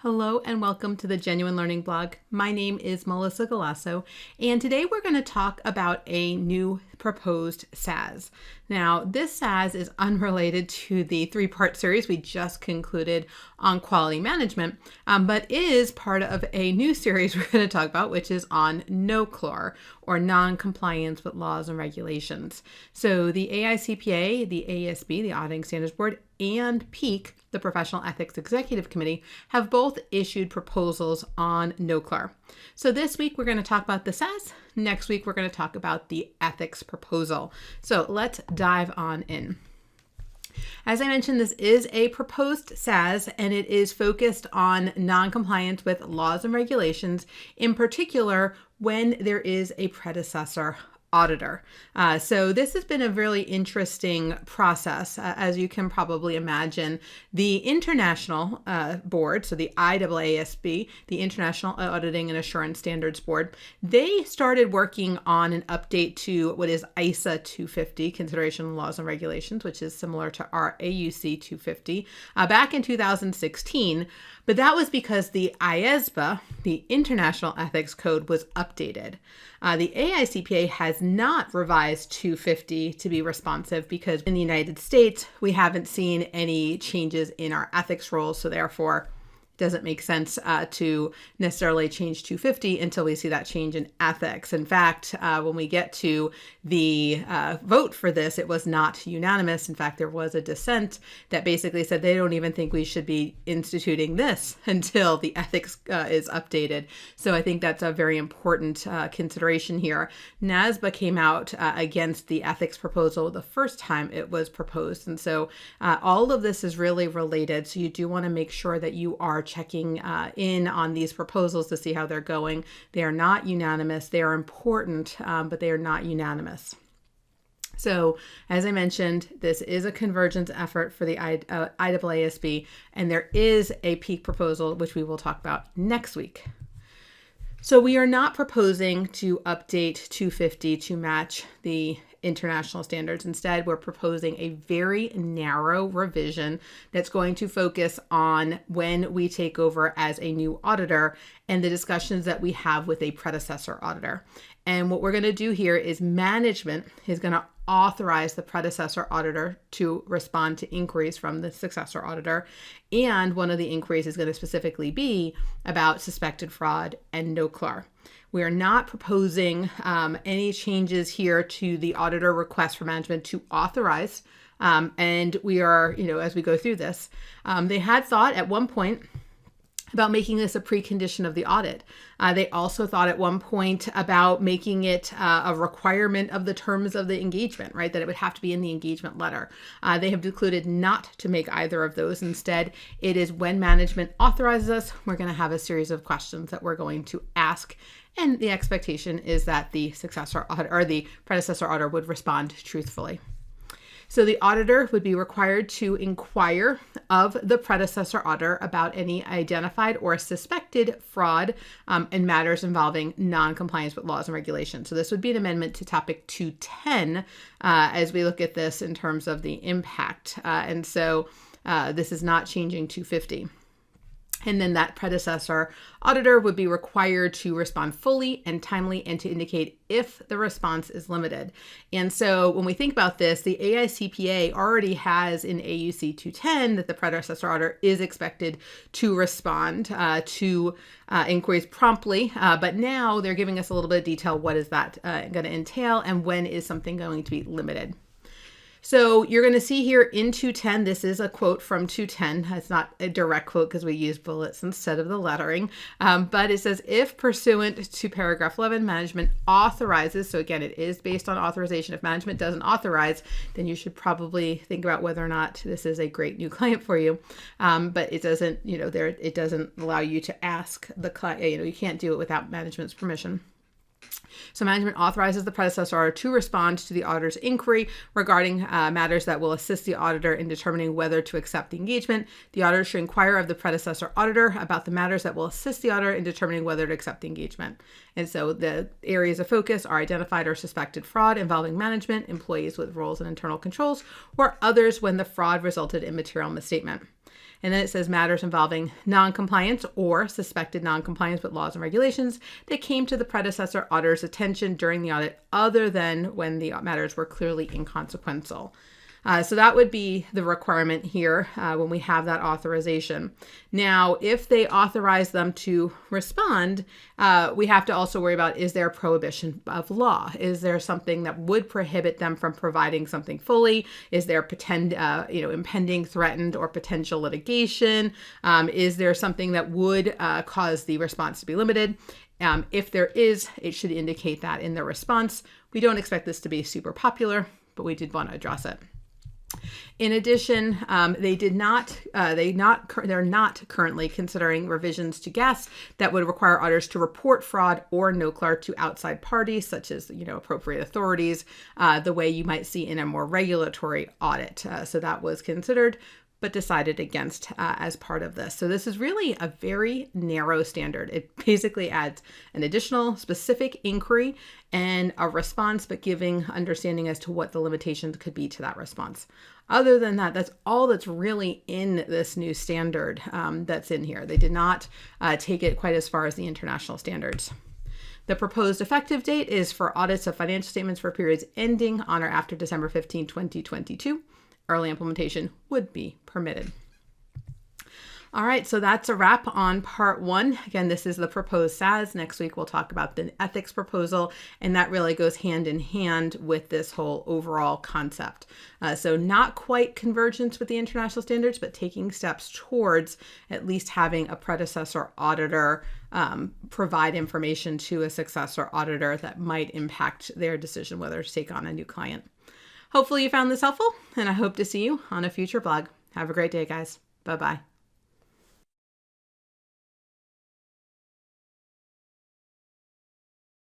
Hello and welcome to the Genuine Learning Blog. My name is Melissa Galasso, and today we're going to talk about a new proposed SAS. Now, this SAS is unrelated to the three-part series we just concluded on quality management, but is part of a new series we're going to talk about, which is on NOCLAR, or non-compliance with laws and regulations. So the AICPA, the ASB, the Auditing Standards Board, and PEAK, the Professional Ethics Executive Committee, have both issued proposals on NOCLAR. So this week we're going to talk about the SAS. Next week we're going to talk about the ethics proposal. So let's dive on in. As I mentioned, this is a proposed SAS, and it is focused on non-compliance with laws and regulations, in particular when there is a predecessor auditor. So this has been a really interesting process. As you can probably imagine, the international board, so the IAASB, the International Auditing and Assurance Standards Board, they started working on an update to what is ISA 250, Consideration Laws and Regulations, which is similar to our AUC 250, back in 2016. But that was because the IASBA, the International Ethics Code, was updated. The AICPA has not revised 250 to be responsive because in the United States, we haven't seen any changes in our ethics rules. So therefore, it doesn't make sense to necessarily change 250 until we see that change in ethics. In fact, when we get to the vote for this, it was not unanimous. In fact, there was a dissent that basically said they don't even think we should be instituting this until the ethics is updated. So I think that's a very important consideration here. NASBA came out against the ethics proposal the first time it was proposed. And so all of this is really related. So you do want to make sure that you are checking in on these proposals to see how they're going. They are not unanimous. They are important, but they are not unanimous. So, as I mentioned, this is a convergence effort for the IAASB, and there is a PEAK proposal, which we will talk about next week. So we are not proposing to update 250 to match the international standards. Instead, we're proposing a very narrow revision that's going to focus on when we take over as a new auditor and the discussions that we have with a predecessor auditor. And what we're going to do here is management is going to authorize the predecessor auditor to respond to inquiries from the successor auditor. And one of the inquiries is going to specifically be about suspected fraud and NOCLAR. We are not proposing any changes here to the auditor request for management to authorize. And we are, as we go through this, they had thought at one point about making this a precondition of the audit. They also thought at one point about making it a requirement of the terms of the engagement, right? That it would have to be in the engagement letter. They have concluded not to make either of those. Instead, it is when management authorizes us, we're going to have a series of questions that we're going to ask. And the expectation is that the successor auditor or the predecessor auditor would respond truthfully. So the auditor would be required to inquire of the predecessor auditor about any identified or suspected fraud in matters involving non-compliance with laws and regulations. So this would be an amendment to topic 210 as we look at this in terms of the impact. And so this is not changing 250. And then that predecessor auditor would be required to respond fully and timely and to indicate if the response is limited. And so when we think about this, the AICPA already has in AUC 210 that the predecessor auditor is expected to respond to inquiries promptly. But now they're giving us a little bit of detail. What is that going to entail and when is something going to be limited? So you're going to see here in 210, this is a quote from 210. It's not a direct quote because we use bullets instead of the lettering. But it says, if pursuant to paragraph 11, management authorizes, so again, it is based on authorization. If management doesn't authorize, then you should probably think about whether or not this is a great new client for you. But it doesn't, it doesn't allow you to ask the client, you can't do it without management's permission. So management authorizes the predecessor auditor to respond to the auditor's inquiry regarding matters that will assist the auditor in determining whether to accept the engagement. The auditor should inquire of the predecessor auditor about the matters that will assist the auditor in determining whether to accept the engagement. And so the areas of focus are identified or suspected fraud involving management, employees with roles and internal controls, or others when the fraud resulted in material misstatement. And then it says matters involving noncompliance or suspected noncompliance with laws and regulations that came to the predecessor auditor's attention during the audit other than when the matters were clearly inconsequential. So that would be the requirement here when we have that authorization. Now, if they authorize them to respond, we have to also worry about, is there a prohibition of law? Is there something that would prohibit them from providing something fully? Is there impending, threatened, or potential litigation? Is there something that would cause the response to be limited? If there is, it should indicate that in the response. We don't expect this to be super popular, but we did want to address it. In addition, they're not currently considering revisions to GAS that would require auditors to report fraud or NOCLAR to outside parties, such as appropriate authorities, the way you might see in a more regulatory audit. So that was considered, but decided against as part of this. So this is really a very narrow standard. It basically adds an additional specific inquiry and a response, but giving understanding as to what the limitations could be to that response. Other than that, that's all that's really in this new standard that's in here. They did not take it quite as far as the international standards. The proposed effective date is for audits of financial statements for periods ending on or after December 15, 2022. Early implementation would be permitted. All right, so that's a wrap on part 1. Again, this is the proposed SAS. Next week, we'll talk about the ethics proposal, and that really goes hand in hand with this whole overall concept. So not quite convergence with the international standards, but taking steps towards at least having a predecessor auditor provide information to a successor auditor that might impact their decision whether to take on a new client. Hopefully you found this helpful, and I hope to see you on a future blog. Have a great day, guys. Bye-bye.